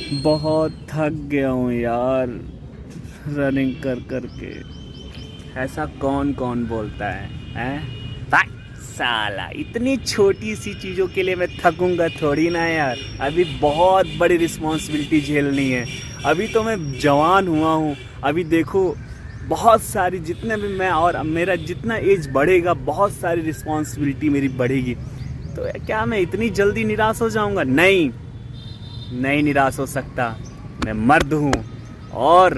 बहुत थक गया हूँ यार, रनिंग कर कर के। ऐसा कौन कौन बोलता है हैं? भाई साला, इतनी छोटी सी चीज़ों के लिए मैं थकूंगा थोड़ी ना यार। अभी बहुत बड़ी रिस्पॉन्सिबिलिटी झेलनी है। अभी तो मैं जवान हुआ हूँ। अभी देखो, बहुत सारी, जितने भी मैं और मेरा जितना एज बढ़ेगा बहुत सारी रिस्पॉन्सिबिलिटी मेरी बढ़ेगी। तो क्या मैं इतनी जल्दी निराश हो जाऊंगा? नहीं, नहीं निराश हो सकता। मैं मर्द हूँ और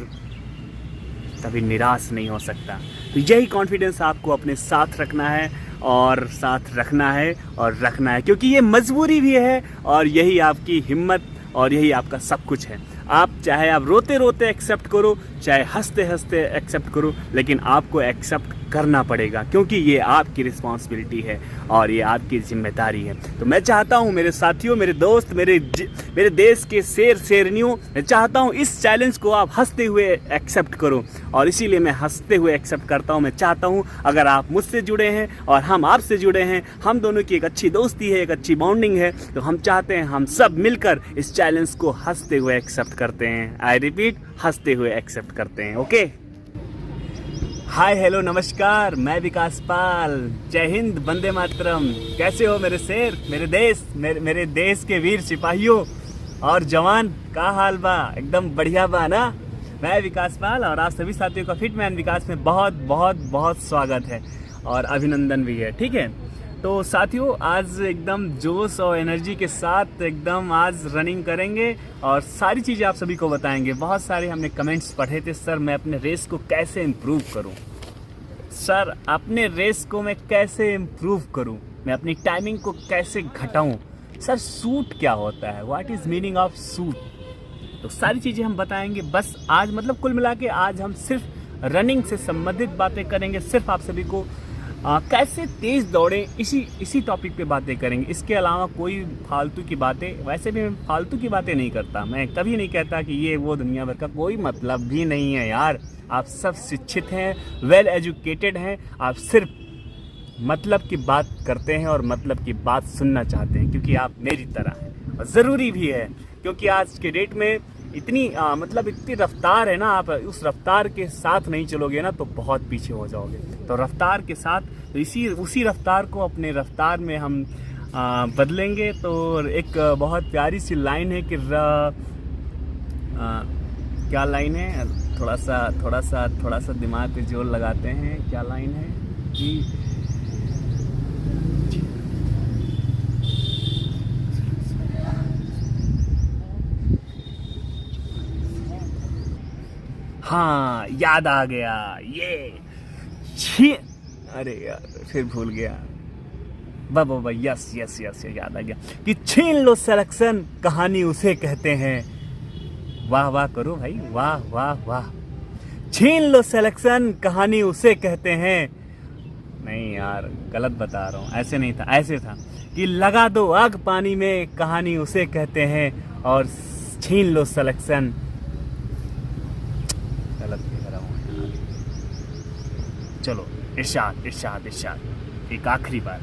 कभी निराश नहीं हो सकता। तो यही कॉन्फिडेंस आपको अपने साथ रखना है और साथ रखना है और रखना है, क्योंकि ये मजबूरी भी है और यही आपकी हिम्मत और यही आपका सब कुछ है। चाहे आप रोते रोते एक्सेप्ट करो, चाहे हंसते हंसते एक्सेप्ट करो, लेकिन आपको एक्सेप्ट करना पड़ेगा, क्योंकि ये आपकी रिस्पॉन्सिबिलिटी है और ये आपकी जिम्मेदारी है। तो मैं चाहता हूँ मेरे साथियों, मेरे दोस्त, मेरे देश के शेर शेरनियों, मैं चाहता हूँ इस चैलेंज को आप हंसते हुए एक्सेप्ट करो और इसीलिए मैं हंसते हुए एक्सेप्ट करता हूँ। मैं चाहता हूँ अगर आप मुझसे जुड़े हैं और हम आपसे जुड़े हैं, हम दोनों की एक अच्छी दोस्ती है, एक अच्छी बॉन्डिंग है, तो हम चाहते हैं हम सब मिलकर इस चैलेंज को हंसते हुए एक्सेप्ट करते हैं। आई रिपीट, हंसते हुए एक्सेप्ट करते हैं। ओके, हाय हेलो नमस्कार, मैं विकास पाल। जय हिंद, वंदे मातरम। कैसे हो मेरे शेर, मेरे देश के वीर सिपाहियों और जवान? का हाल बा? एकदम बढ़िया बा ना? मैं विकास पाल और आप सभी साथियों का फिटमैन विकास में बहुत बहुत बहुत स्वागत है और अभिनंदन भी है। ठीक है, तो साथियों आज एकदम जोश और एनर्जी के साथ एकदम आज रनिंग करेंगे और सारी चीज़ें आप सभी को बताएंगे। बहुत सारे हमने कमेंट्स पढ़े थे, सर मैं अपने रेस को कैसे इम्प्रूव करूं, सर अपने रेस को मैं कैसे इम्प्रूव करूं, मैं अपनी टाइमिंग को कैसे घटाऊं, सर सूट क्या होता है, what is meaning of suit. तो सारी चीज़ें हम बताएंगे। बस आज मतलब कुल मिला के आज हम सिर्फ रनिंग से संबंधित बातें करेंगे, सिर्फ आप सभी को कैसे तेज दौड़ें इसी टॉपिक पे बातें करेंगे। इसके अलावा कोई फालतू की बातें, वैसे भी मैं फालतू की बातें नहीं करता, मैं कभी नहीं कहता कि ये वो, दुनिया भर का कोई मतलब भी नहीं है यार। आप सब शिक्षित हैं, वेल एजुकेटेड हैं, आप सिर्फ मतलब की बात करते हैं और मतलब की बात सुनना चाहते हैं, क्योंकि आप मेरी तरह हैं। और ज़रूरी भी है, क्योंकि आज के डेट में इतनी इतनी रफ्तार है ना, आप उस रफ्तार के साथ नहीं चलोगे ना तो बहुत पीछे हो जाओगे। तो रफ्तार के साथ, तो उसी रफ्तार को अपने रफ्तार में हम बदलेंगे। तो एक बहुत प्यारी सी लाइन है कि क्या लाइन है, थोड़ा सा दिमाग पे जोर लगाते हैं। क्या लाइन है कि हाँ, याद आ गया, ये छी, अरे यार फिर भूल गया। बाबा, यस यस यस, याद आ गया कि छीन लो सिलेक्शन, कहानी उसे कहते हैं। वाह वाह करो भाई, वाह वाह वाह। छीन लो सिलेक्शन, कहानी उसे कहते हैं। नहीं यार, गलत बता रहा हूँ, ऐसे नहीं था, ऐसे था कि लगा दो आग पानी में, कहानी उसे कहते हैं, और छीन लो सिलेक्शन। गलत कह रहा हूँ, चलो इरशाद इरशाद इरशाद, एक आखिरी बार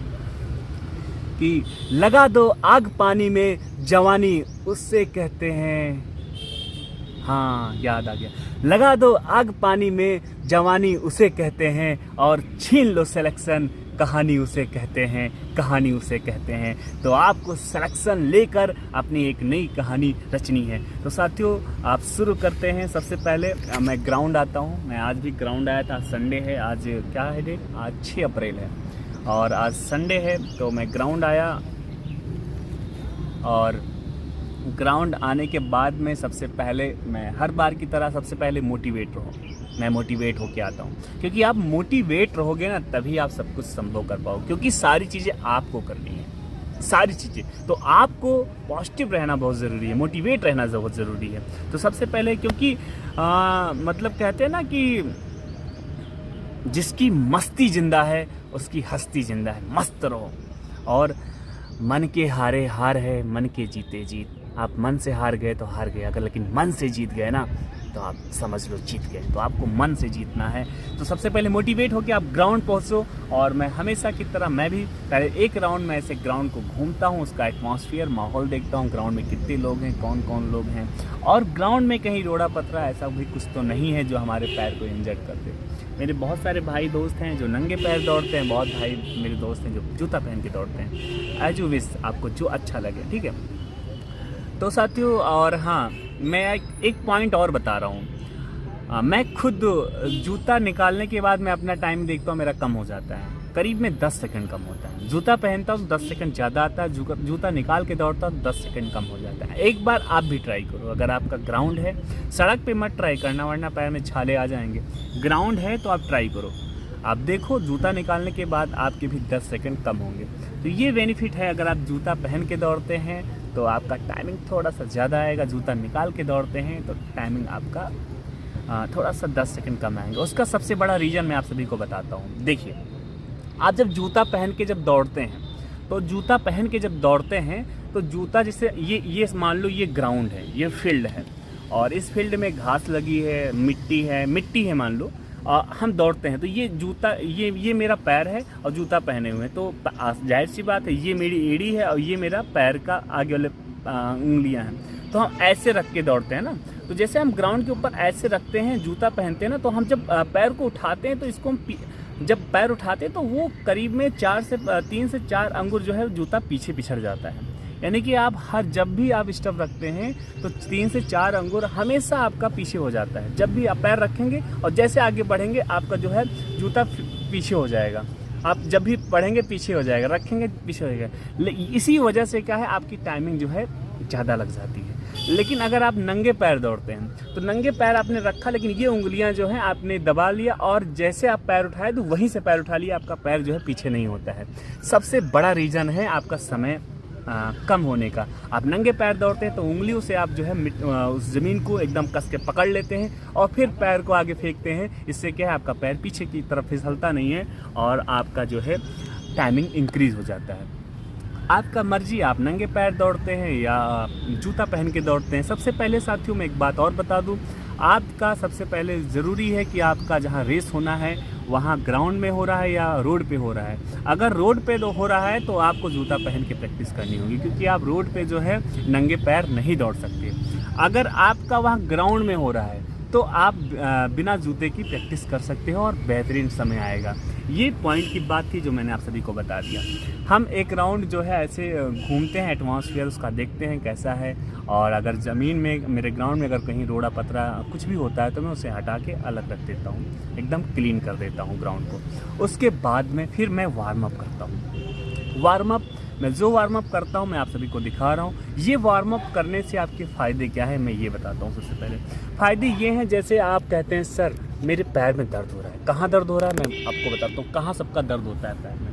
कि लगा दो आग पानी में, जवानी उससे कहते हैं। हाँ, याद आ गया। लगा दो आग पानी में, जवानी उसे कहते हैं, और छीन लो सिलेक्शन, कहानी उसे कहते हैं, कहानी उसे कहते हैं। तो आपको सिलेक्शन लेकर अपनी एक नई कहानी रचनी है। तो साथियों आप शुरू करते हैं। सबसे पहले मैं ग्राउंड आता हूँ। मैं आज भी ग्राउंड आया था, संडे है आज, क्या है डेट, आज 6 अप्रैल है और आज संडे है। तो मैं ग्राउंड आया और ग्राउंड आने के बाद में सबसे पहले मैं हर बार की तरह सबसे पहले मोटिवेट रहो। मैं मोटिवेट होके आता हूँ, क्योंकि आप मोटिवेट रहोगे ना तभी आप सब कुछ संभव कर पाओगे, क्योंकि सारी चीज़ें आपको करनी है, सारी चीज़ें। तो आपको पॉजिटिव रहना बहुत ज़रूरी है, मोटिवेट रहना बहुत ज़रूरी है। तो सबसे पहले, क्योंकि मतलब कहते हैं ना कि जिसकी मस्ती जिंदा है उसकी हस्ती जिंदा है। मस्त रहो, और मन के हारे हार है, मन के जीते जीत। आप मन से हार गए तो हार गए, अगर लेकिन मन से जीत गए ना तो आप समझ लो जीत गए। तो आपको मन से जीतना है। तो सबसे पहले मोटिवेट होकर आप ग्राउंड पहुंचो। और मैं हमेशा की तरह मैं भी पहले एक राउंड में ऐसे ग्राउंड को घूमता हूं, उसका एटमॉस्फेयर माहौल देखता हूं, ग्राउंड में कितने लोग हैं, कौन कौन लोग हैं, और ग्राउंड में कहीं रोड़ा पथरा ऐसा भी कुछ तो नहीं है जो हमारे पैर को इंजर्ड कर दे। मेरे बहुत सारे भाई दोस्त हैं जो नंगे पैर दौड़ते हैं, बहुत भाई मेरे दोस्त हैं जो जूता पहन के दौड़ते हैं। एज यू विश, आपको जो अच्छा लगे, ठीक है। तो साथियों, और हाँ, मैं एक पॉइंट और बता रहा हूँ। मैं खुद जूता निकालने के बाद मैं अपना टाइम देखता हूँ, मेरा कम हो जाता है, करीब में 10 सेकंड कम होता है। जूता पहनता हूँ 10 सेकंड ज़्यादा आता है, जूता निकाल के दौड़ता हूँ 10 सेकंड कम हो जाता है। एक बार आप भी ट्राई करो। अगर आपका ग्राउंड है, सड़क पे मत ट्राई करना वरना पैर में छाले आ जाएंगे। ग्राउंड है तो आप ट्राई करो, आप देखो जूता निकालने के बाद आपके भी 10 सेकंड कम होंगे। तो ये बेनिफिट है, अगर आप जूता पहन के दौड़ते हैं तो आपका टाइमिंग थोड़ा सा ज़्यादा आएगा, जूता निकाल के दौड़ते हैं तो टाइमिंग आपका थोड़ा सा 10 सेकंड कम आएंगे। उसका सबसे बड़ा रीज़न मैं आप सभी को बताता हूँ। देखिए, आप जब जूता पहन के जब दौड़ते हैं तो जूता पहन के जब दौड़ते हैं तो जूता जैसे ये मान लो ये ग्राउंड है, ये फील्ड है, और इस फील्ड में घास लगी है, मिट्टी है मान लो, हम दौड़ते हैं तो ये जूता ये मेरा पैर है और जूता पहने हुए हैं, तो जाहिर सी बात है ये मेरी एड़ी है और ये मेरा पैर का आगे वाले उंगलियां हैं। तो हम ऐसे रख के दौड़ते हैं ना। तो जैसे हम ग्राउंड के ऊपर ऐसे रखते हैं, जूता पहनते हैं ना, तो हम जब पैर को उठाते हैं तो इसको हम जब पैर उठाते हैं तो वो करीब में 3 से 4 अंगुल जो है जूता पीछे पिछड़ जाता है। यानी कि आप जब भी आप स्टेप रखते हैं तो 3 से 4 अंगुल हमेशा आपका पीछे हो जाता है। जब भी आप पैर रखेंगे और जैसे आगे बढ़ेंगे आपका जो है जूता पीछे हो जाएगा। आप जब भी बढ़ेंगे पीछे हो जाएगा, रखेंगे पीछे हो जाएगा। इसी वजह से क्या है, आपकी टाइमिंग जो है ज़्यादा लग जाती है। लेकिन अगर आप नंगे पैर दौड़ते हैं तो नंगे पैर आपने रखा, लेकिन ये उंगलियां जो हैं आपने दबा लिया और जैसे आप पैर उठाए तो वहीं से पैर उठा लिया, आपका पैर जो है पीछे नहीं होता है। सबसे बड़ा रीज़न है आपका समय कम होने का। आप नंगे पैर दौड़ते हैं तो उंगलियों से आप जो है उस ज़मीन को एकदम कस के पकड़ लेते हैं और फिर पैर को आगे फेंकते हैं। इससे क्या है, आपका पैर पीछे की तरफ फिसलता नहीं है और आपका जो है टाइमिंग इंक्रीज़ हो जाता है। आपका मर्जी, आप नंगे पैर दौड़ते हैं या जूता पहन के दौड़ते हैं। सबसे पहले साथियों मैं एक बात और बता दूं, आपका सबसे पहले ज़रूरी है कि आपका जहां रेस होना है वहां ग्राउंड में हो रहा है या रोड पे हो रहा है। अगर रोड पे हो रहा है तो आपको जूता पहन के प्रैक्टिस करनी होगी, क्योंकि आप रोड पे जो है नंगे पैर नहीं दौड़ सकते। अगर आपका वहां ग्राउंड में हो रहा है तो आप बिना जूते की प्रैक्टिस कर सकते हो और बेहतरीन समय आएगा। ये पॉइंट की बात थी जो मैंने आप सभी को बता दिया। हम एक राउंड जो है ऐसे घूमते हैं, एटमॉस्फेयर उसका देखते हैं कैसा है, और अगर ज़मीन में मेरे ग्राउंड में अगर कहीं रोड़ा पतरा कुछ भी होता है तो मैं उसे हटा के अलग रख देता हूँ, एकदम क्लीन कर देता हूँ ग्राउंड को। उसके बाद में फिर मैं वार्म अप करता हूँ। वार्म अप मैं जो वार्म अप करता हूँ मैं आप सभी को दिखा रहा हूँ। ये वार्म अप करने से आपके फ़ायदे क्या है मैं ये बताता हूँ। सबसे पहले फ़ायदे ये हैं, जैसे आप कहते हैं सर मेरे पैर में दर्द हो रहा है। कहाँ दर्द हो रहा है मैं आपको बताता हूँ। कहाँ सबका दर्द होता है पैर में,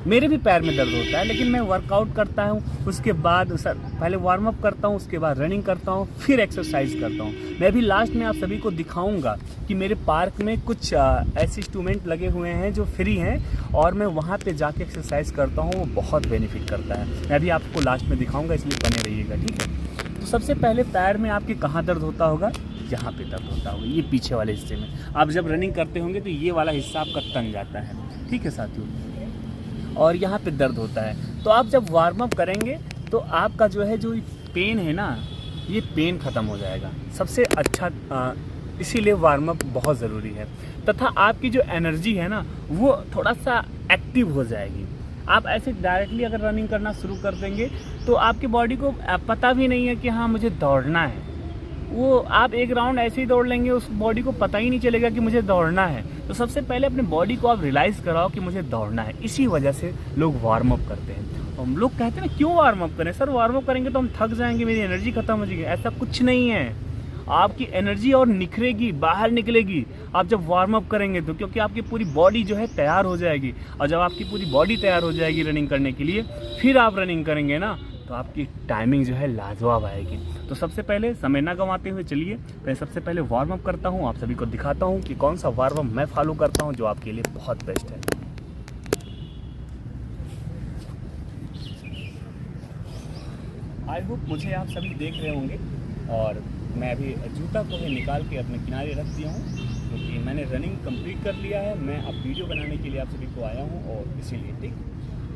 मेरे भी पैर में दर्द होता है, लेकिन मैं वर्कआउट करता हूँ, उसके बाद सर पहले वार्म अप करता हूँ, उसके बाद रनिंग करता हूँ, फिर एक्सरसाइज करता हूँ। मैं भी लास्ट में आप सभी को दिखाऊंगा कि मेरे पार्क में कुछ ऐसे इंस्ट्रूमेंट लगे हुए हैं जो फ्री हैं और मैं वहाँ पे जाके एक्सरसाइज करता हूँ, वो बहुत बेनिफिट करता है। मैं भी आपको लास्ट में दिखाऊंगा, इसलिए बने रहिएगा, ठीक है। तो सबसे पहले पैर में आपके कहाँ दर्द होता होगा, यहाँ पे दर्द होता होगा, ये पीछे वाले हिस्से में। आप जब रनिंग करते होंगे तो ये वाला हिस्सा आपका तन जाता है, ठीक है साथियों, और यहाँ पे दर्द होता है। तो आप जब वार्म अप करेंगे तो आपका जो है जो पेन है ना, ये पेन ख़त्म हो जाएगा। सबसे अच्छा इसीलिए वार्म अप बहुत ज़रूरी है, तथा आपकी जो एनर्जी है ना वो थोड़ा सा एक्टिव हो जाएगी। आप ऐसे डायरेक्टली अगर रनिंग करना शुरू कर देंगे तो आपकी बॉडी को पता भी नहीं है कि हाँ मुझे दौड़ना है। वो आप एक राउंड ऐसे ही दौड़ लेंगे, उस बॉडी को पता ही नहीं चलेगा कि मुझे दौड़ना है। तो सबसे पहले अपने बॉडी को आप रियलाइज़ कराओ कि मुझे दौड़ना है। इसी वजह से लोग वार्म अप करते हैं। हम लोग कहते हैं ना क्यों वार्म अप करें सर, वार्म अप करेंगे तो हम थक जाएंगे, मेरी एनर्जी खत्म हो जाएगी। ऐसा कुछ नहीं है, आपकी एनर्जी और निखरेगी, बाहर निकलेगी आप जब वार्म अप करेंगे तो, क्योंकि आपकी पूरी बॉडी जो है तैयार हो जाएगी। और जब आपकी पूरी बॉडी तैयार हो जाएगी रनिंग करने के लिए, फिर आप रनिंग करेंगे ना तो आपकी टाइमिंग जो है लाजवाब आएगी। तो सबसे पहले समय ना गंवाते हुए चलिए मैं सबसे पहले वार्म अप करता हूँ, आप सभी को दिखाता हूँ कि कौन सा वार्म अप मैं फॉलो करता हूँ जो आपके लिए बहुत बेस्ट है। आई होप मुझे आप सभी देख रहे होंगे और मैं अभी जूता को ही निकाल के अपने किनारे रख दिया हूँ, क्योंकि मैंने रनिंग कंप्लीट कर लिया है। मैं अब वीडियो बनाने के लिए आप सभी को आया हूँ, और इसीलिए ठीक।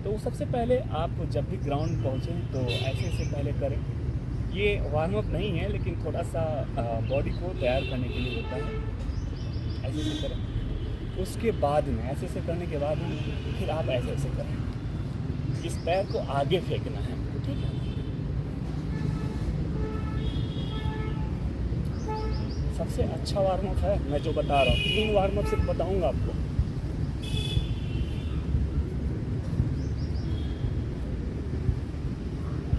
तो सबसे पहले आप जब भी ग्राउंड पहुँचें तो ऐसे पहले करें। ये वार्म अप नहीं है, लेकिन थोड़ा सा बॉडी को तैयार करने के लिए होता है। ऐसे करें, उसके बाद में ऐसे करने के बाद में फिर आप ऐसे करें। इस पैर को आगे फेंकना है, ठीक है। सबसे अच्छा वार्म अप है मैं जो बता रहा हूँ। 3 वार्म अप सिर्फ बताऊंगा आपको।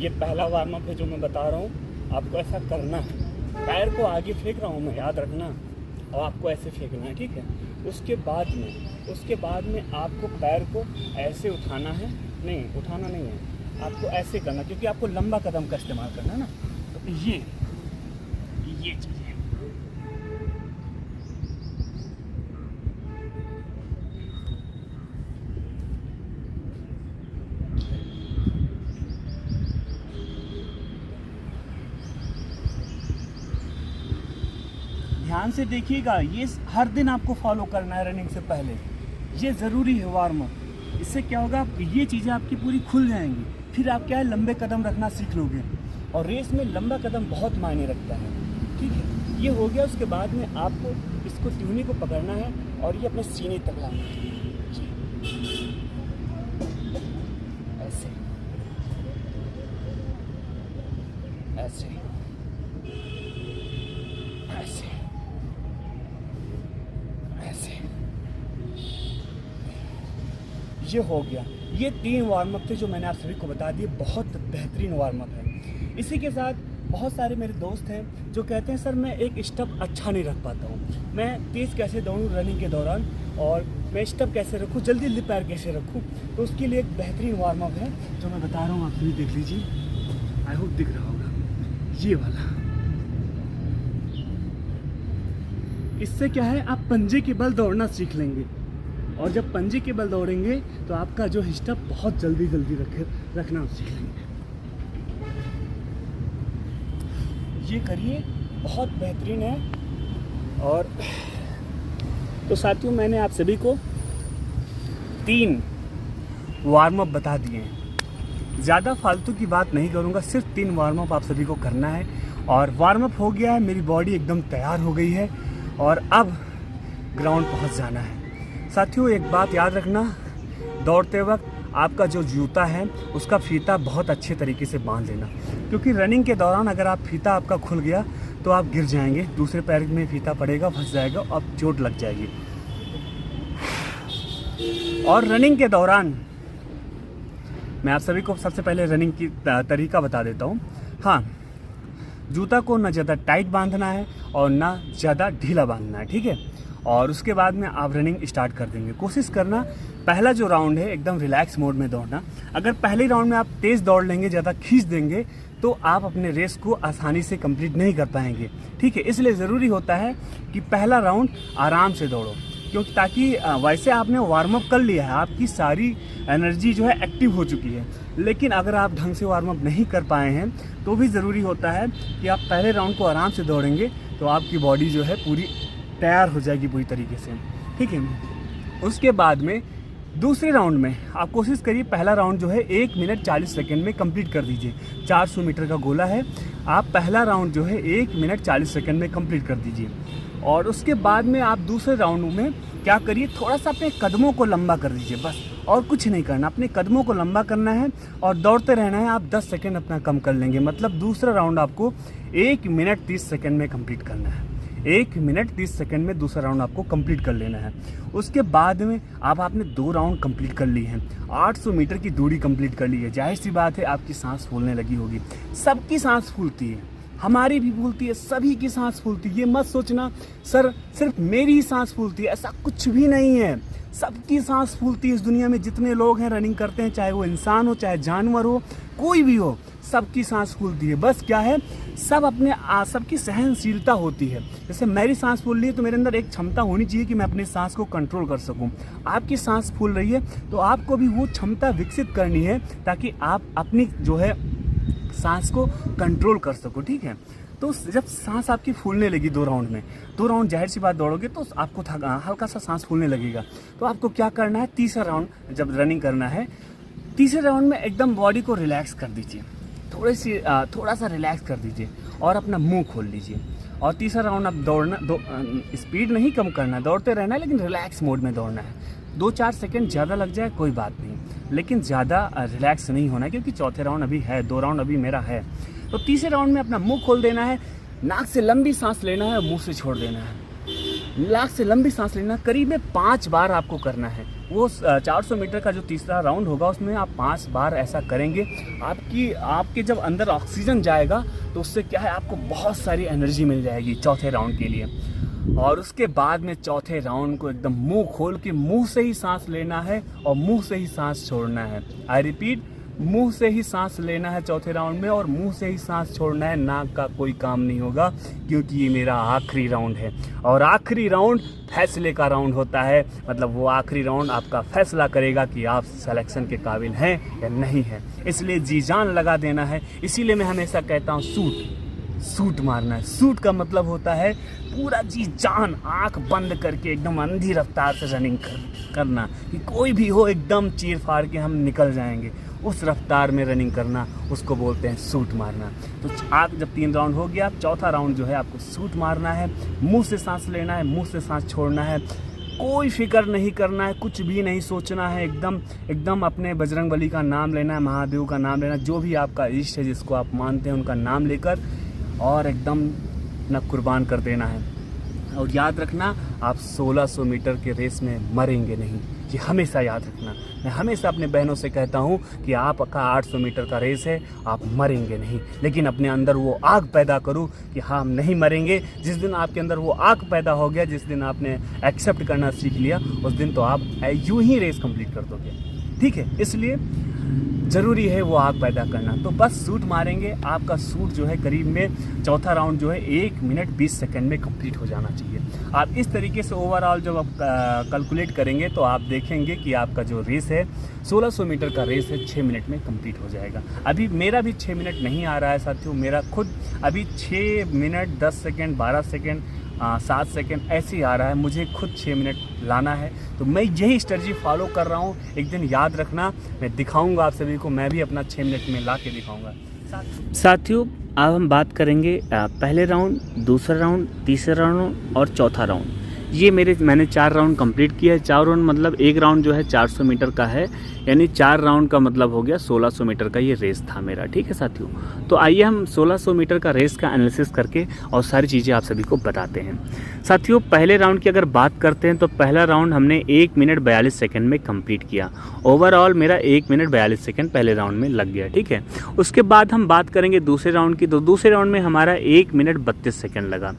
ये पहला वार्म अप है जो मैं बता रहा हूँ। आपको ऐसा करना है, पैर को आगे फेंक रहा हूँ मैं, याद रखना, और आपको ऐसे फेंकना है, ठीक है। उसके बाद में आपको पैर को ऐसे उठाना है, नहीं उठाना नहीं है, आपको ऐसे करना, क्योंकि आपको लंबा कदम का इस्तेमाल करना है ना। तो ये चीज़ है। ध्यान से देखिएगा, ये हर दिन आपको फॉलो करना है रनिंग से पहले। ये ज़रूरी है वार्म अप। इससे क्या होगा, ये चीज़ें आपकी पूरी खुल जाएंगी। फिर आप क्या है, लंबे कदम रखना सीख लोगे, और रेस में लंबा कदम बहुत मायने रखता है, ठीक है। ये हो गया। उसके बाद में आपको इसको ट्यूनी को पकड़ना है और ये अपने सीने तक लाना है, ऐसे ऐसे ऐसे ऐसे। ये हो गया। ये 3 वार्म अप थे जो मैंने आप सभी को बता दिए। बहुत बेहतरीन वार्म अप है। इसी के साथ बहुत सारे मेरे दोस्त हैं जो कहते हैं सर मैं एक स्टेप अच्छा नहीं रख पाता हूँ, मैं तेज़ कैसे दौड़ूँ रनिंग के दौरान, और मैं स्टेप कैसे रखूँ, जल्दी जल्दी पैर कैसे रखूँ। तो उसके लिए एक बेहतरीन वार्म अप है जो मैं बता रहा हूँ, आप सभी देख लीजिए। आई होप दिख रहा होगा, ये वाला। इससे क्या है, आप पंजे के बल दौड़ना सीख लेंगे, और जब पंजे के बल दौड़ेंगे तो आपका जो स्टेप बहुत जल्दी रखना सीख लेंगे। ये करिए, बहुत बेहतरीन है। और तो साथियों, मैंने आप सभी को 3 वार्म अप बता दिए हैं। ज़्यादा फालतू की बात नहीं करूँगा, सिर्फ 3 वार्म अप आप सभी को करना है। और वार्म अप हो गया है, मेरी बॉडी एकदम तैयार हो गई है, और अब ग्राउंड पहुंच जाना है। साथियों, एक बात याद रखना, दौड़ते वक्त आपका जो जूता है उसका फीता बहुत अच्छे तरीके से बांध लेना, क्योंकि रनिंग के दौरान अगर आप फीता आपका खुल गया तो आप गिर जाएंगे, दूसरे पैर में फीता पड़ेगा, फंस जाएगा, और चोट लग जाएगी। और रनिंग के दौरान मैं आप सभी को सबसे पहले रनिंग की तरीका बता देता हूँ। हाँ, जूता को ना ज़्यादा टाइट बांधना है और ना ज़्यादा ढीला बांधना है, ठीक है। और उसके बाद में आप रनिंग स्टार्ट कर देंगे। कोशिश करना पहला जो राउंड है एकदम रिलैक्स मोड में दौड़ना। अगर पहले राउंड में आप तेज़ दौड़ लेंगे, ज़्यादा खींच देंगे, तो आप अपने रेस को आसानी से कंप्लीट नहीं कर पाएंगे, ठीक है। इसलिए ज़रूरी होता है कि पहला राउंड आराम से दौड़ो, क्योंकि ताकि वैसे आपने वार्म अप कर लिया है, आपकी सारी एनर्जी जो है एक्टिव हो चुकी है। लेकिन अगर आप ढंग से वार्म अप नहीं कर पाए हैं तो भी ज़रूरी होता है कि आप पहले राउंड को आराम से दौड़ेंगे तो आपकी बॉडी जो है पूरी तैयार हो जाएगी पूरी तरीके से, ठीक है। उसके बाद में दूसरे राउंड में आप कोशिश करिए, पहला राउंड जो है 1 मिनट 40 सेकंड में कंप्लीट कर दीजिए। 400 मीटर का गोला है, आप पहला राउंड जो है 1 मिनट 40 सेकंड में कंप्लीट कर दीजिए। और उसके बाद में आप दूसरे राउंड में क्या करिए, थोड़ा सा अपने कदमों को लंबा कर दीजिए, बस, और कुछ नहीं करना। अपने कदमों को लंबा करना है और दौड़ते रहना है। आप 10 सेकंड अपना कम कर लेंगे, मतलब दूसरा राउंड आपको 1 मिनट 30 सेकंड में कंप्लीट करना है। 1 मिनट 30 सेकंड में दूसरा राउंड आपको कंप्लीट कर लेना है। उसके बाद में आपने 2 राउंड कंप्लीट कर ली हैं, 800 मीटर की दूरी कंप्लीट कर ली है। जाहिर सी बात है आपकी सांस फूलने लगी होगी। सबकी सांस फूलती है, हमारी भी फूलती है, सभी की सांस फूलती है। ये मत सोचना सर सिर्फ मेरी ही सांस फूलती है, ऐसा कुछ भी नहीं है। सबकी सांस फूलती है। इस दुनिया में जितने लोग हैं रनिंग करते हैं, चाहे वो इंसान हो चाहे जानवर हो, कोई भी हो, सबकी सांस फूलती है। बस क्या है, सबकी सहनशीलता होती है। जैसे मेरी सांस फूल रही है तो मेरे अंदर एक क्षमता होनी चाहिए कि मैं अपनी सांस को कंट्रोल कर सकूं। आपकी सांस फूल रही है तो आपको भी वो क्षमता विकसित करनी है, ताकि आप अपनी जो है सांस को कंट्रोल कर सको, ठीक है। तो जब सांस आपकी फूलने लगी 2 राउंड में, 2 राउंड जाहिर सी बात दौड़ोगे तो आपको हल्का सा सांस फूलने लगेगा। तो आपको क्या करना है, तीसरा राउंड जब रनिंग करना है, तीसरे राउंड में एकदम बॉडी को रिलैक्स कर दीजिए, थोड़ा सा रिलैक्स कर दीजिए और अपना मुंह खोल लीजिए। और तीसरा राउंड आप स्पीड नहीं कम करना है, दौड़ते रहना है, लेकिन रिलैक्स मोड में दौड़ना है। 2-4 सेकंड ज़्यादा लग जाए कोई बात नहीं, लेकिन ज़्यादा रिलैक्स नहीं होना है, क्योंकि चौथे राउंड अभी है, 2 राउंड अभी मेरा है। तो तीसरे राउंड में अपना मुंह खोल देना है, नाक से लंबी सांस लेना है, मुंह से छोड़ देना है। नाक से लंबी सांस लेना, करीब में 5 बार आपको करना है। वो 400 मीटर का जो तीसरा राउंड होगा उसमें आप 5 बार ऐसा करेंगे। आपके जब अंदर ऑक्सीजन जाएगा तो उससे क्या है, आपको बहुत सारी एनर्जी मिल जाएगी चौथे राउंड के लिए। और उसके बाद में चौथे राउंड को एकदम मुंह खोल के मुंह से ही सांस लेना है और मुंह से ही सांस छोड़ना है। आई रिपीट, मुंह से ही सांस लेना है चौथे राउंड में और मुंह से ही सांस छोड़ना है। नाक का कोई काम नहीं होगा, क्योंकि ये मेरा आखिरी राउंड है। और आखिरी राउंड फैसले का राउंड होता है, मतलब वो आखिरी राउंड आपका फैसला करेगा कि आप सिलेक्शन के काबिल हैं या नहीं हैं। इसलिए जी जान लगा देना है। इसीलिए मैं हमेशा कहता हूँ सूट मारना है। सूट का मतलब होता है पूरा जी जान, आंख बंद करके एकदम अंधी रफ्तार से रनिंग करना, कि कोई भी हो एकदम चीर फाड़ के हम निकल जाएंगे, उस रफ्तार में रनिंग करना, उसको बोलते हैं सूट मारना। तो आप जब 3 राउंड हो गया, चौथा राउंड जो है आपको सूट मारना है। मुंह से सांस लेना है, मुंह से सांस छोड़ना है, कोई फिक्र नहीं करना है, कुछ भी नहीं सोचना है, एकदम अपने बजरंगबली का नाम लेना है, महादेव का नाम लेना, जो भी आपका इष्ट है, जिसको आप मानते हैं, उनका नाम लेकर और एकदम अपना कुर्बान कर देना है। और याद रखना, आप 1600 मीटर के रेस में मरेंगे नहीं, ये हमेशा याद रखना। मैं हमेशा अपने बहनों से कहता हूँ कि आपका 800 मीटर का रेस है, आप मरेंगे नहीं, लेकिन अपने अंदर वो आग पैदा करो कि हाँ हम नहीं मरेंगे। जिस दिन आपके अंदर वो आग पैदा हो गया, जिस दिन आपने एक्सेप्ट करना सीख लिया, उस दिन तो आप यूं ही रेस कंप्लीट कर दोगे, ठीक है। इसलिए ज़रूरी है वो आग पैदा करना। तो बस सूट मारेंगे, आपका सूट जो है करीब में चौथा राउंड जो है 1 मिनट 20 सेकंड में कंप्लीट हो जाना चाहिए। आप इस तरीके से ओवरऑल जब आप कैलकुलेट करेंगे तो आप देखेंगे कि आपका जो रेस है 1600 मीटर का रेस है 6 मिनट में कंप्लीट हो जाएगा। अभी मेरा भी 6 मिनट नहीं आ रहा है साथियों, मेरा खुद अभी 6 मिनट 10 सेकेंड 12 सेकेंड 7 सेकेंड ऐसे ही आ रहा है। मुझे खुद 6 मिनट लाना है, तो मैं यही स्ट्रेटजी फॉलो कर रहा हूँ। एक दिन याद रखना, मैं दिखाऊंगा आप सभी को, मैं भी अपना 6 मिनट में ला के दिखाऊंगा। साथियों, अब हम बात करेंगे पहले राउंड, दूसरा राउंड, तीसरा राउंड और चौथा राउंड। ये मैंने 4 राउंड कंप्लीट किया है। 4 राउंड मतलब एक राउंड जो है 400 मीटर का है, यानी 4 राउंड का मतलब हो गया 1600 मीटर का ये रेस था मेरा, ठीक है साथियों। तो आइए हम 1600 मीटर का रेस का एनालिसिस करके और सारी चीज़ें आप सभी को बताते हैं। साथियों, पहले राउंड की अगर बात करते हैं तो पहला राउंड हमने 1 मिनट 42 सेकंड में कंप्लीट किया। ओवरऑल मेरा 1 मिनट 42 सेकंड पहले राउंड में लग गया, ठीक है। उसके बाद हम बात करेंगे दूसरे राउंड की, तो दूसरे राउंड में हमारा 1 मिनट 32 सेकंड लगा।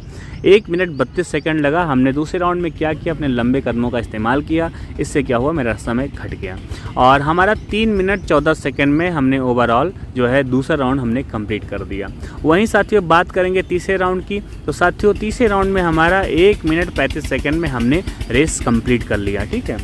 1 मिनट 32 सेकंड लगा। हमने दूसरे राउंड में क्या किया, अपने लंबे कदमों का इस्तेमाल किया। इससे क्या हुआ, मेरा समय घट गया और हमारा 3 मिनट 14 सेकंड में हमने ओवरऑल जो है दूसरा राउंड हमने कंप्लीट कर दिया। वहीं साथियों बात करेंगे तीसरे राउंड की, तो साथियों तीसरे राउंड में हमारा 1 मिनट 35 सेकंड में हमने रेस कंप्लीट कर लिया, ठीक है।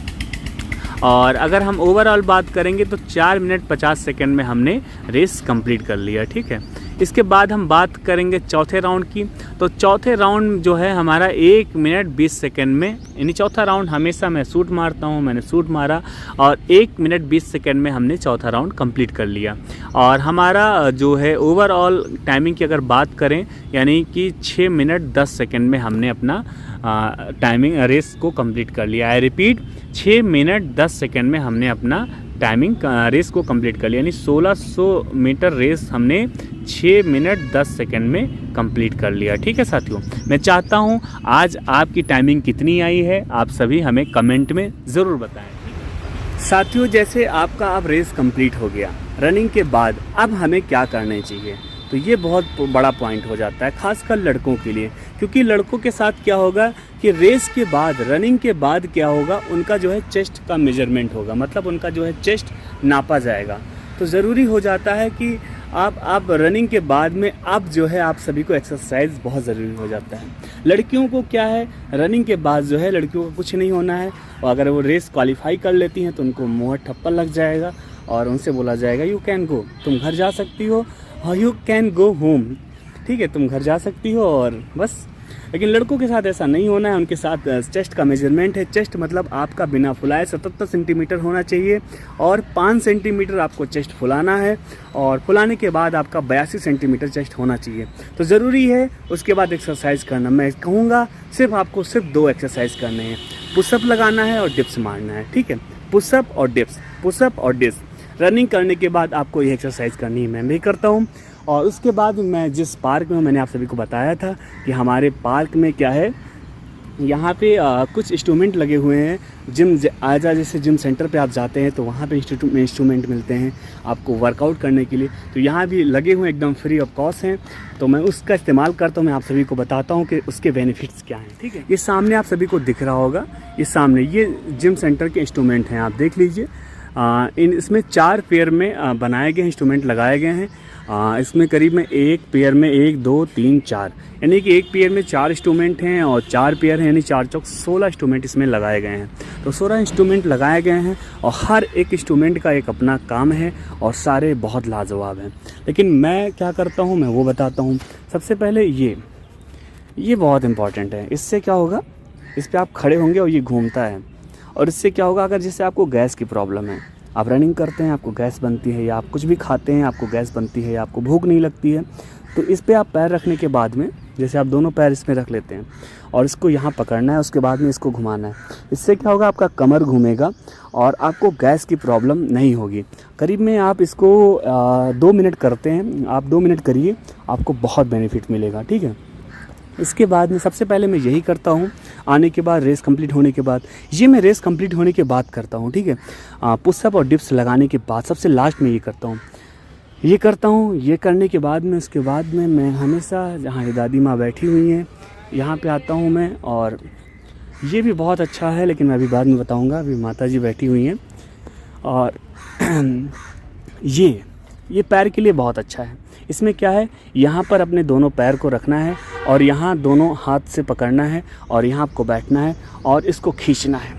और अगर हम ओवरऑल बात करेंगे तो 4 मिनट 50 सेकंड में हमने रेस कंप्लीट कर लिया, ठीक है। इसके बाद हम बात करेंगे चौथे राउंड की, तो चौथे राउंड जो है हमारा 1 मिनट 20 सेकंड में, यानी चौथा राउंड हमेशा मैं सूट मारता हूँ, मैंने सूट मारा और 1 मिनट 20 सेकंड में हमने चौथा राउंड कंप्लीट कर लिया। और हमारा जो है ओवरऑल टाइमिंग की अगर बात करें, यानी कि 6 मिनट 10 सेकंड में हमने अपना टाइमिंग रेस को कंप्लीट कर लिया। आई रिपीट, 6 मिनट 10 सेकंड में हमने अपना टाइमिंग रेस को कंप्लीट कर लिया, यानी 1600 मीटर रेस हमने 6 मिनट 10 सेकंड में कंप्लीट कर लिया, ठीक है साथियों। मैं चाहता हूं आज आपकी टाइमिंग कितनी आई है, आप सभी हमें कमेंट में ज़रूर बताएं। साथियों, जैसे आपका अब रेस कंप्लीट हो गया, रनिंग के बाद अब हमें क्या करना चाहिए, तो ये बहुत बड़ा पॉइंट हो जाता है, खासकर लड़कों के लिए। क्योंकि लड़कों के साथ क्या होगा कि रेस के बाद, रनिंग के बाद क्या होगा, उनका जो है चेस्ट का मेजरमेंट होगा, मतलब उनका जो है चेस्ट नापा जाएगा। तो ज़रूरी हो जाता है कि आप रनिंग के बाद में अब जो है आप सभी को एक्सरसाइज बहुत ज़रूरी हो जाता है। लड़कियों को क्या है, रनिंग के बाद जो है लड़कियों को कुछ नहीं होना है, और अगर वो रेस क्वालिफाई कर लेती हैं तो उनको मुँह ठप्पा लग जाएगा और उनसे बोला जाएगा यू कैन गो, तुम घर जा सकती हो। यू कैन गो होम, ठीक है, तुम घर जा सकती हो और बस। लेकिन लड़कों के साथ ऐसा नहीं होना है, उनके साथ चेस्ट का मेजरमेंट है। चेस्ट मतलब आपका बिना फुलाए 77 सेंटीमीटर होना चाहिए और 5 सेंटीमीटर आपको चेस्ट फुलाना है और फुलाने के बाद आपका 82 सेंटीमीटर चेस्ट होना चाहिए। तो ज़रूरी है उसके बाद एक्सरसाइज करना। मैं कहूँगा आपको सिर्फ 2 एक्सरसाइज करने हैं, पुशअप लगाना है और डिप्स मारना है, ठीक है, पुशअप और डिप्स, पुशअप और डिप्स। रनिंग करने के बाद आपको ये एक्सरसाइज करनी है, मैं भी करता हूँ। और उसके बाद मैं जिस पार्क में, मैंने आप सभी को बताया था कि हमारे पार्क में क्या है, यहाँ पे कुछ इंस्ट्रूमेंट लगे हुए हैं। जैसे जिम सेंटर पे आप जाते हैं तो वहाँ पे इंस्ट्रूमेंट मिलते हैं आपको वर्कआउट करने के लिए, तो यहाँ भी लगे हुए एकदम फ्री ऑफ कॉस्ट हैं। तो मैं उसका इस्तेमाल करता हूँ, मैं आप सभी को बताता हूँ कि उसके बेनिफिट्स क्या हैं, ठीक है। ये सामने आप सभी को दिख रहा होगा, ये सामने ये जिम सेंटर के इंस्ट्रूमेंट हैं, आप देख लीजिए। इसमें 4 पेयर में बनाए गए इंस्ट्रूमेंट लगाए गए हैं। इसमें करीब में एक पेयर में 1 2 3 4, यानी कि एक पेयर में 4 इंस्ट्रूमेंट हैं और 4 पेयर हैं, यानी 4 चौक 16 इंस्ट्रूमेंट इसमें लगाए गए हैं। तो 16 इंस्ट्रूमेंट लगाए गए हैं और हर एक इंस्ट्रूमेंट का एक अपना काम है और सारे बहुत लाजवाब हैं। लेकिन मैं क्या करता हूँ, मैं वो बताता हूँ। सबसे पहले ये बहुत इंपॉर्टेंट है। इससे क्या होगा, इस पर आप खड़े होंगे और ये घूमता है, और इससे क्या होगा, अगर जैसे आपको गैस की प्रॉब्लम है, आप रनिंग करते हैं, आपको गैस बनती है, या आप कुछ भी खाते हैं आपको गैस बनती है, या आपको भूख नहीं लगती है, तो इस पे आप पैर रखने के बाद में, जैसे आप दोनों पैर इसमें रख लेते हैं और इसको यहाँ पकड़ना है, उसके बाद में इसको घुमाना है। इससे क्या होगा, आपका कमर घूमेगा और आपको गैस की प्रॉब्लम नहीं होगी। करीब में आप इसको 2 मिनट करते हैं, आप 2 मिनट करिए, आपको बहुत बेनिफिट मिलेगा, ठीक है। इसके बाद में सबसे पहले मैं यही करता हूँ, आने के बाद रेस कंप्लीट होने के बाद, ये मैं रेस कंप्लीट होने के बाद करता हूँ, ठीक है। पुशअप और डिप्स लगाने के बाद सबसे लास्ट में ये करता हूँ। ये करने के बाद में, उसके बाद में मैं हमेशा, जहाँ ये दादी माँ बैठी हुई हैं, यहाँ पे आता हूँ मैं, और ये भी बहुत अच्छा है, लेकिन मैं अभी बाद में बताऊँगा। अभी माता जी बैठी हुई हैं और ये पैर के लिए बहुत अच्छा है। इसमें क्या है, यहाँ पर अपने दोनों पैर को रखना है और यहाँ दोनों हाथ से पकड़ना है और यहाँ आपको बैठना है और इसको खींचना है,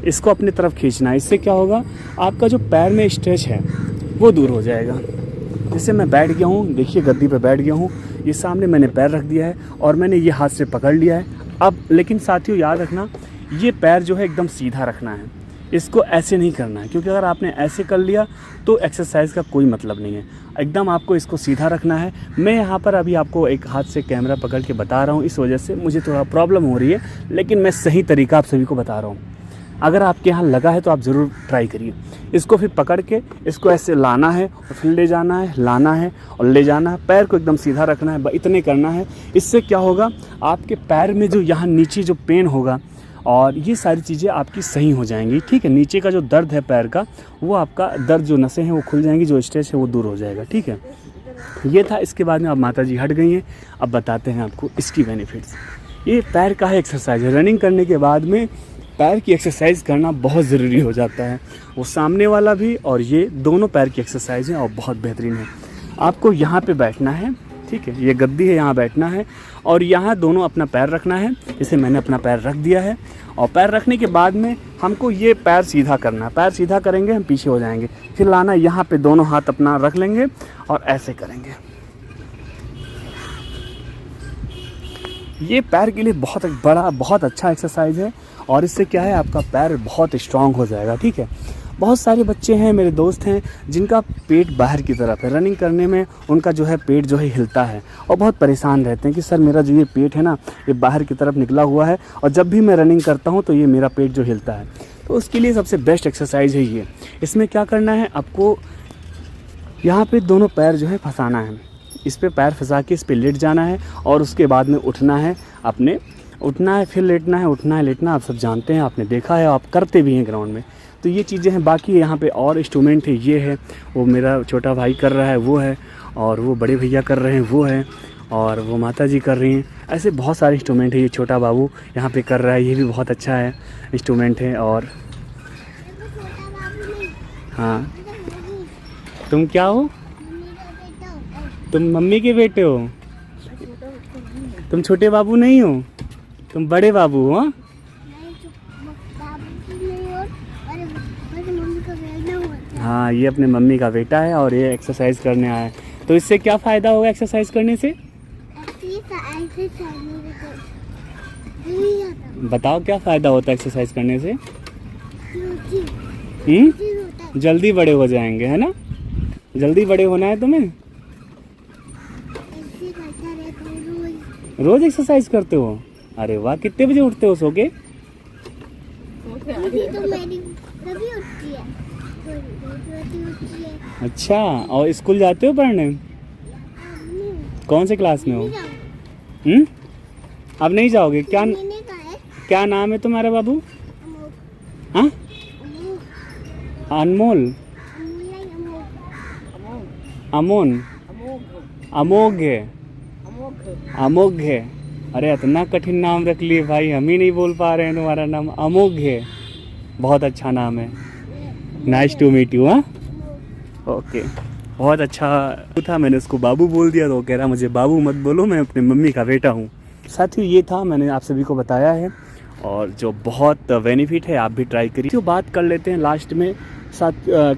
इसको अपनी तरफ खींचना है। इससे क्या होगा, आपका जो पैर में स्ट्रेच है वो दूर हो जाएगा। जैसे मैं बैठ गया हूँ, देखिए गद्दी पे बैठ गया हूँ, ये सामने मैंने पैर रख दिया है और मैंने ये हाथ से पकड़ लिया है। अब लेकिन साथियों याद रखना, ये पैर जो है एकदम सीधा रखना है, इसको ऐसे नहीं करना है, क्योंकि अगर आपने ऐसे कर लिया तो एक्सरसाइज का कोई मतलब नहीं है। एकदम आपको इसको सीधा रखना है। मैं यहाँ पर अभी आपको एक हाथ से कैमरा पकड़ के बता रहा हूँ, इस वजह से मुझे थोड़ा प्रॉब्लम हो रही है, लेकिन मैं सही तरीका आप सभी को बता रहा हूँ। अगर आपके यहाँ लगा है तो आप ज़रूर ट्राई करिए। इसको फिर पकड़ के इसको ऐसे लाना है और फिर ले जाना है, लाना है और ले जाना है। पैर को एकदम सीधा रखना है, इतने करना है। इससे क्या होगा, आपके पैर में जो यहाँ नीचे जो पेन होगा और ये सारी चीज़ें आपकी सही हो जाएंगी, ठीक है। नीचे का जो दर्द है पैर का, वो आपका दर्द, जो नसें हैं वो खुल जाएंगी, जो स्ट्रेस है वो दूर हो जाएगा, ठीक है। ये था। इसके बाद में अब माता जी हट गई हैं। अब बताते हैं आपको इसकी बेनिफिट्स। ये पैर का है एक्सरसाइज है। रनिंग करने के बाद में पैर की एक्सरसाइज करना बहुत ज़रूरी हो जाता है, वो सामने वाला भी और ये दोनों पैर की एक्सरसाइज है और बहुत बेहतरीन है। आपको यहाँ पे बैठना है, ठीक है, ये गद्दी है, यहाँ बैठना है और यहाँ दोनों अपना पैर रखना है। जैसे मैंने अपना पैर रख दिया है और पैर रखने के बाद में हमको ये पैर सीधा करना है। पैर सीधा करेंगे हम पीछे हो जाएंगे, फिर लाना यहाँ पे, दोनों हाथ अपना रख लेंगे और ऐसे करेंगे। ये पैर के लिए बहुत अच्छा एक्सरसाइज है और इससे क्या है, आपका पैर बहुत स्ट्रांग हो जाएगा, ठीक है। बहुत सारे बच्चे हैं, मेरे दोस्त हैं, जिनका पेट बाहर की तरफ है। रनिंग करने में उनका जो है पेट जो है हिलता है और बहुत परेशान रहते हैं कि सर मेरा जो ये पेट है ना, ये बाहर की तरफ निकला हुआ है और जब भी मैं रनिंग करता हूँ तो ये मेरा पेट जो हिलता है। तो उसके लिए सबसे बेस्ट एक्सरसाइज है ये। इसमें क्या करना है, आपको यहाँ पे दोनों पैर जो है फंसाना है, इस पे पैर फंसा के इस पे लेट जाना है और उसके बाद में उठना है, उठना है, फिर लेटना है, उठना है, लेटना। आप सब जानते हैं, आपने देखा है, आप करते भी हैं ग्राउंड में। तो ये चीज़ें हैं। बाकी यहाँ पे और इंस्ट्रूमेंट है, ये है, वो मेरा छोटा भाई कर रहा है वो है, और वो बड़े भैया कर रहे हैं वो है, और वो माता जी कर रही हैं। ऐसे बहुत सारे इंस्ट्रूमेंट है। ये छोटा बाबू यहाँ पे कर रहा है, ये भी बहुत अच्छा है इंस्ट्रूमेंट है। और हाँ, तुम क्या हो? तुम मम्मी के बेटे हो? तुम छोटे बाबू नहीं हो, तुम बड़े बाबू हो। हाँ, ये अपने मम्मी का बेटा है और ये एक्सरसाइज करने आया है। तो इससे क्या फ़ायदा होगा एक्सरसाइज करने से? बताओ क्या फ़ायदा होता है एक्सरसाइज करने से? जल्दी बड़े हो जाएंगे, है ना? जल्दी बड़े होना है तुम्हें? रोज एक्सरसाइज करते हो? अरे वाह, कितने बजे उठते हो सो के? अच्छा, और स्कूल जाते हो पढ़ने? कौन से क्लास में हो? अब नहीं जाओगे? क्या नाम है तुम्हारा बाबू? हाँ, अनमोल, अमोन, अमोघ है, अमोघ है। अरे इतना कठिन नाम रख लिए भाई, हम ही नहीं बोल पा रहे हैं तुम्हारा नाम। अमोघ है, बहुत अच्छा नाम है। Nice to meet you. हाँ, ओके, बहुत अच्छा था। मैंने उसको बाबू बोल दिया तो वो कह रहा मुझे बाबू मत बोलो, मैं अपनी मम्मी का बेटा हूँ। साथियों, ये था, मैंने आप सभी को बताया है और जो बहुत बेनिफिट है, आप भी ट्राई करिए। तो बात कर लेते हैं लास्ट में साथ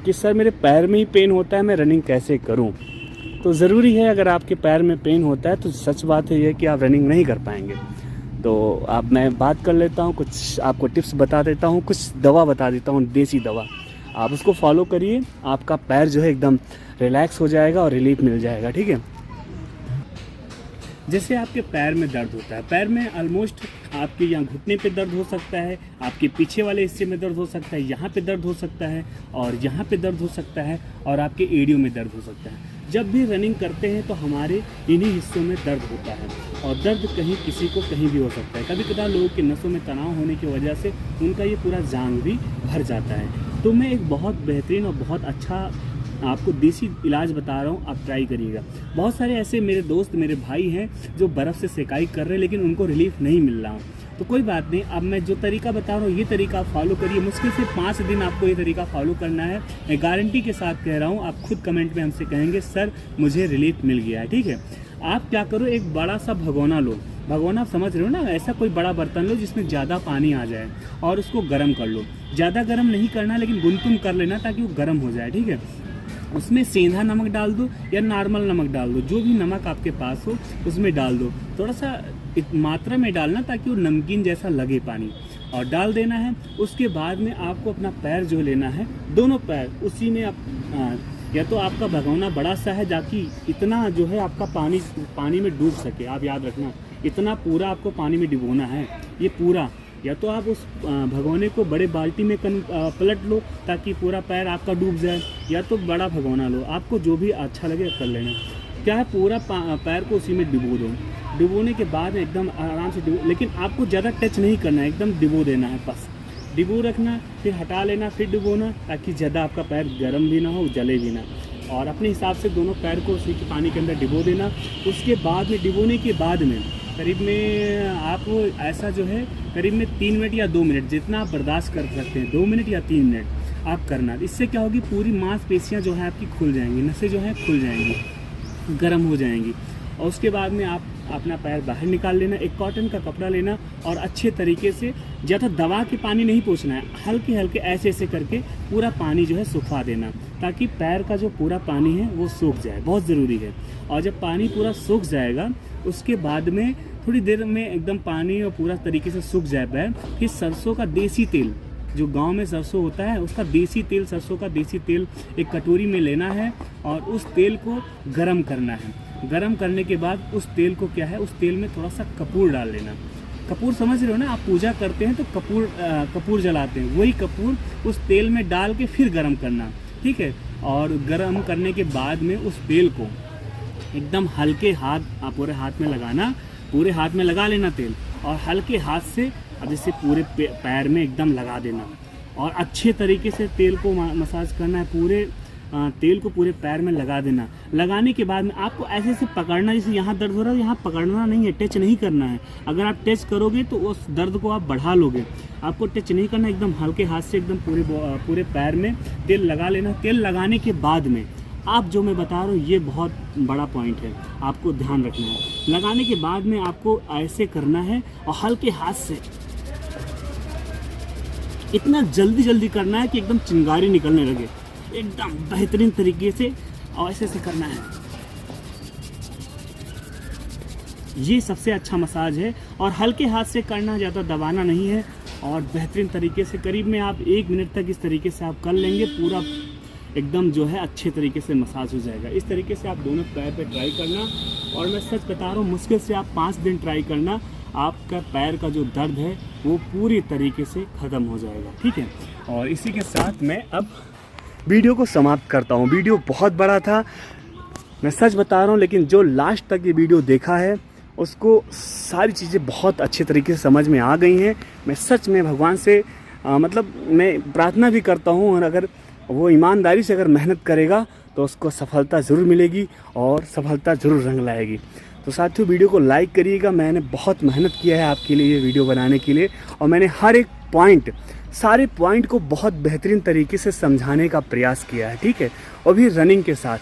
कि सर मेरे पैर में ही पेन होता है, मैं रनिंग कैसे करूं? तो ज़रूरी है, अगर आपके पैर में पेन होता है तो सच बात है ये कि आप रनिंग नहीं कर पाएंगे। तो अब मैं बात कर लेता हूं, कुछ आपको टिप्स बता देता हूं, कुछ दवा बता देता हूं, देसी दवा। आप उसको फॉलो करिए, आपका पैर जो है एकदम रिलैक्स हो जाएगा और रिलीफ मिल जाएगा। ठीक है, जैसे आपके पैर में दर्द होता है, पैर में ऑलमोस्ट आपके यहाँ घुटने पे दर्द हो सकता है, आपके पीछे वाले हिस्से में दर्द हो सकता है, यहाँ पे दर्द हो सकता है और यहाँ पे दर्द हो सकता है और आपके एड़ियों में दर्द हो सकता है। जब भी रनिंग करते हैं तो हमारे इन्हीं हिस्सों में दर्द होता है और दर्द कहीं किसी को कहीं भी हो सकता है। कभी कभार लोगों के नसों में तनाव होने की वजह से उनका ये पूरा जांग भी भर जाता है। तो मैं एक बहुत बेहतरीन और बहुत अच्छा आपको देसी इलाज बता रहा हूँ, आप ट्राई करिएगा। बहुत सारे ऐसे मेरे दोस्त, मेरे भाई हैं जो बर्फ़ से सेकाई कर रहे हैं लेकिन उनको रिलीफ नहीं मिल रहा। तो कोई बात नहीं, अब मैं जो तरीका बता रहा हूँ ये तरीका आप फॉलो करिए। मुश्किल से 5 दिन आपको ये तरीका फॉलो करना है। मैं गारंटी के साथ कह रहा हूँ, आप खुद कमेंट में हमसे कहेंगे सर मुझे रिलीफ मिल गया है। ठीक है, आप क्या करो, एक बड़ा सा भगोना लो। भगोना समझ रहे हो ना, ऐसा कोई बड़ा बर्तन लो जिसमें ज़्यादा पानी आ जाए और उसको गर्म कर लो। ज़्यादा गर्म नहीं करना लेकिन गुनगुन कर लेना ताकि वो गर्म हो जाए। ठीक है, उसमें सेंधा नमक डाल दो या नॉर्मल नमक डाल दो, जो भी नमक आपके पास हो उसमें डाल दो। थोड़ा सा मात्रा में डालना ताकि वो नमकीन जैसा लगे पानी, और डाल देना है। उसके बाद में आपको अपना पैर जो लेना है, दोनों पैर उसी में या तो आपका भगोना बड़ा सा है ताकि इतना जो है आपका पानी में डूब सके। आप याद रखना, इतना पूरा आपको पानी में डुबोना है, ये पूरा। या तो आप उस भगोने को बड़े बाल्टी में पलट लो ताकि पूरा पैर आपका डूब जाए, या तो बड़ा भगोना लो, आपको जो भी अच्छा लगे कर लेना। क्या है, पूरा पैर को उसी में डुबो दो। डुबोने के बाद एकदम आराम से डुबो, लेकिन आपको ज़्यादा टच नहीं करना है, एकदम डुबो देना है बस। डुबो रखना, फिर हटा लेना, फिर डुबोना, ताकि ज़्यादा आपका पैर गर्म भी ना हो, जले भी ना। और अपने हिसाब से दोनों पैर को उसी के पानी के अंदर डुबो देना। उसके बाद में, डुबोने के बाद में करीब में आप ऐसा जो है करीब में 3 मिनट या 2 मिनट, जितना आप बर्दाश्त कर सकते हैं, 2 मिनट या 3 मिनट आप करना। इससे क्या होगी, पूरी मांसपेशियां जो है आपकी खुल जाएंगी, नसें जो हैं खुल जाएंगी, गर्म हो जाएंगी। और उसके बाद में आप अपना पैर बाहर निकाल लेना। एक कॉटन का कपड़ा लेना और अच्छे तरीके से, ज़्यादा दबा के पानी नहीं पोंछना है, हल्के हल्के ऐसे ऐसे करके पूरा पानी जो है सुखा देना, ताकि पैर का जो पूरा पानी है वो सूख जाए, बहुत ज़रूरी है। और जब पानी पूरा सूख जाएगा उसके बाद में थोड़ी देर में एकदम पानी और पूरा तरीके से सूख जाए पैर, फिर सरसों का देसी तेल, जो गांव में सरसों होता है उसका देसी तेल, सरसों का देसी तेल एक कटोरी में लेना है और उस तेल को गरम करना है। गरम करने के बाद उस तेल को क्या है, उस तेल में थोड़ा सा कपूर डाल लेना। कपूर समझ रहे हो ना, आप पूजा करते हैं तो कपूर जलाते हैं, वही कपूर उस तेल में डाल के फिर गरम करना। ठीक है, और गरम करने के बाद में उस तेल को एकदम हल्के हाथ, आप पूरे हाथ में लगाना, पूरे हाथ में लगा लेना तेल, और हल्के हाथ से अब जैसे पूरे पैर में एकदम लगा देना और अच्छे तरीके से तेल को मसाज करना है। पूरे तेल को पूरे पैर में लगा देना। लगाने के बाद में आपको ऐसे से पकड़ना, जैसे यहाँ दर्द हो रहा है यहाँ पकड़ना नहीं है, टच नहीं करना है। अगर आप टच करोगे तो उस दर्द को आप बढ़ा लोगे। आपको टच नहीं करना, एकदम हल्के हाथ से एकदम पूरे पैर में तेल लगा लेना। तेल लगाने के बाद में आप जो मैं बता रहा हूँ ये बहुत बड़ा पॉइंट है, आपको ध्यान रखना है। लगाने के बाद में आपको ऐसे करना है और हल्के हाथ से इतना जल्दी करना है कि एकदम चिंगारी निकलने लगे। एकदम बेहतरीन तरीके से और ऐसे करना है। ये सबसे अच्छा मसाज है और हल्के हाथ से करना, ज़्यादा दबाना नहीं है और बेहतरीन तरीके से करीब में आप 1 मिनट तक इस तरीके से आप कर लेंगे, पूरा एकदम जो है अच्छे तरीके से मसाज हो जाएगा। इस तरीके से आप दोनों पैर पे ट्राई करना और मैं सच बता रहा हूँ, मुश्किल से आप 5 दिन ट्राई करना, आपका पैर का जो दर्द है वो पूरी तरीके से ख़त्म हो जाएगा, ठीक है। और इसी के साथ मैं अब वीडियो को समाप्त करता हूँ। वीडियो बहुत बड़ा था, मैं सच बता रहा हूँ, लेकिन जो लास्ट तक ये वीडियो देखा है उसको सारी चीज़ें बहुत अच्छे तरीके से समझ में आ गई हैं। मैं सच में भगवान से मतलब मैं प्रार्थना भी करता हूँ, और अगर वो ईमानदारी से अगर मेहनत करेगा तो उसको सफलता ज़रूर मिलेगी और सफलता ज़रूर रंग लाएगी। तो साथियों, वीडियो को लाइक करिएगा। मैंने बहुत मेहनत किया है आपके लिए ये वीडियो बनाने के लिए, और मैंने हर एक पॉइंट, सारे पॉइंट को बहुत बेहतरीन तरीके से समझाने का प्रयास किया है, ठीक है, और भी रनिंग के साथ।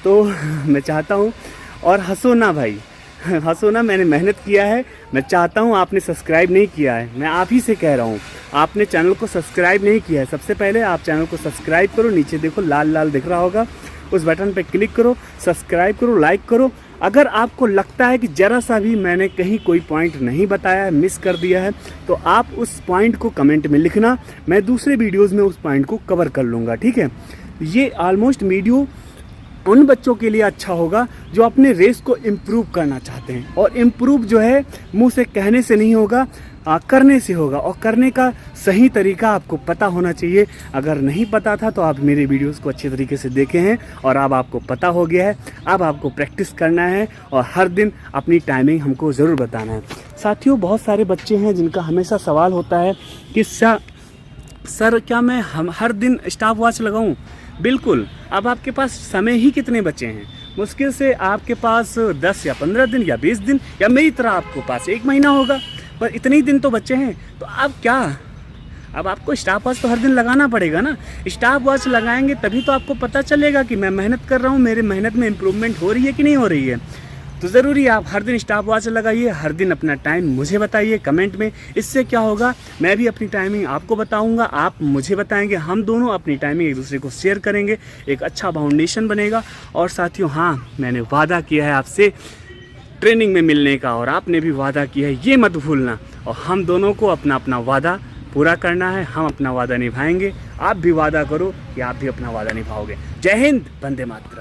तो मैं चाहता हूँ, और हंसो ना भाई, हंसो ना, मैंने मेहनत किया है। मैं चाहता हूँ, आपने सब्सक्राइब नहीं किया है, मैं आप ही से कह रहा हूँ, आपने चैनल को सब्सक्राइब नहीं किया है, सबसे पहले आप चैनल को सब्सक्राइब करो। नीचे देखो लाल लाल दिख रहा होगा, उस बटन पे क्लिक करो, सब्सक्राइब करो, लाइक करो। अगर आपको लगता है कि ज़रा सा भी मैंने कहीं कोई पॉइंट नहीं बताया है, मिस कर दिया है, तो आप उस पॉइंट को कमेंट में लिखना, मैं दूसरे वीडियोज़ में उस पॉइंट को कवर कर लूँगा, ठीक है। ये ऑलमोस्ट वीडियो उन बच्चों के लिए अच्छा होगा जो अपने रेस को इम्प्रूव करना चाहते हैं, और इम्प्रूव जो है मुंह से कहने से नहीं होगा, करने से होगा, और करने का सही तरीका आपको पता होना चाहिए। अगर नहीं पता था तो आप मेरे वीडियोस को अच्छे तरीके से देखे हैं और अब आपको पता हो गया है। अब आपको प्रैक्टिस करना है और हर दिन अपनी टाइमिंग हमको ज़रूर बताना है। साथियों, बहुत सारे बच्चे हैं जिनका हमेशा सवाल होता है कि सर क्या मैं हर दिन स्टॉप वॉच लगाऊं? बिल्कुल। अब आपके पास समय ही कितने बचे हैं? मुश्किल से आपके पास 10 या 15 दिन या 20 दिन, या मेरी तरह आपको पास 1 महीना होगा, पर इतने ही दिन तो बचे हैं। तो अब क्या, अब आपको स्टॉप वॉच तो हर दिन लगाना पड़ेगा ना। स्टॉप वॉच लगाएंगे तभी तो आपको पता चलेगा कि मैं मेहनत कर रहा हूँ, मेरे मेहनत में इम्प्रूवमेंट हो रही है कि नहीं हो रही है। तो ज़रूरी आप हर दिन स्टॉप वॉच लगाइए, हर दिन अपना टाइम मुझे बताइए कमेंट में। इससे क्या होगा, मैं भी अपनी टाइमिंग आपको बताऊंगा, आप मुझे बताएंगे, हम दोनों अपनी टाइमिंग एक दूसरे को शेयर करेंगे, एक अच्छा फाउंडेशन बनेगा। और साथियों, हाँ, मैंने वादा किया है आपसे ट्रेनिंग में मिलने का, और आपने भी वादा किया है, ये मत भूलना। और हम दोनों को अपना अपना वादा पूरा करना है, हम अपना वादा निभाएंगे। आप भी वादा करो कि आप भी अपना वादा निभाओगे। जय हिंद, वंदे मातरम।